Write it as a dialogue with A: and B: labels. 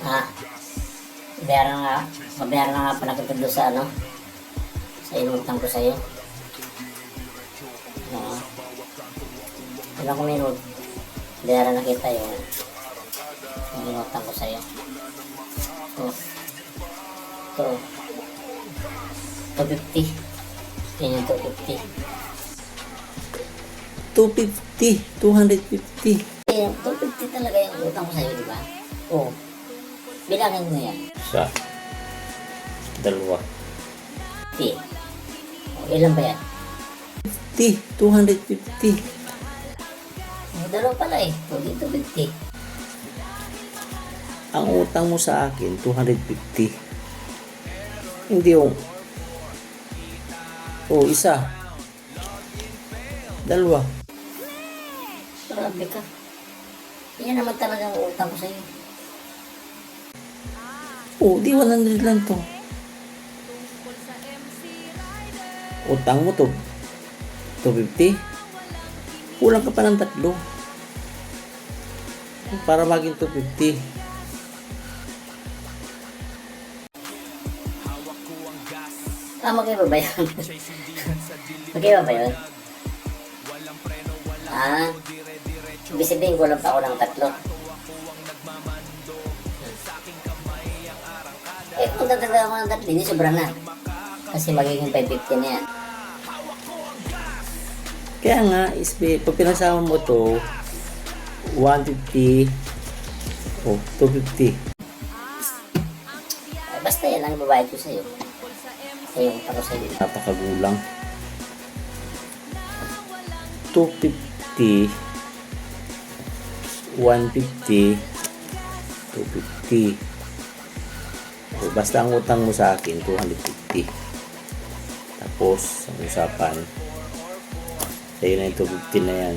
A: Ah, babayaran na nga pala kita doon sa ano, sa inutang ko sa'yo. Ilang minute, bayaran na kita yung inutang ko sa'yo. Ito, 250. Yan yung 250.
B: 250.
A: Eh, 250 talaga yung utang ko sa'yo, di ba? Oo. Bilangin mo yan.
B: Sa dalawa.
A: 50. Ilan ba yan?
B: 250.
A: Dalawa pala eh. 250.
B: Ang utang mo sa akin, 250. Hindi yung isa. Dalawa.
A: Grabe ka. Yan naman talaga ang utang ko sa'yo.
B: Di 100 lang to. Utang mo to 250. Kulang ka pa ng 3 para maging 250.
A: Magkaiba ba yan? Magkaiba ba yun? Ibig sabihin ko lang pa ako ng 3. Eh, kung tatagdagan ko ng 3, hindi sobra na. Kasi magiging 550 na yan.
B: Kaya nga, pag pinagsama mo to, 150 o 250.
A: Basta yan ang babayad ko sa'yo. Ayun, para sa'yo.
B: Napakagulang. 250, 150, 250. Basta ang utang mo sa akin, 250. Tapos, ang usapan, sa'yo na yung 250 na yan.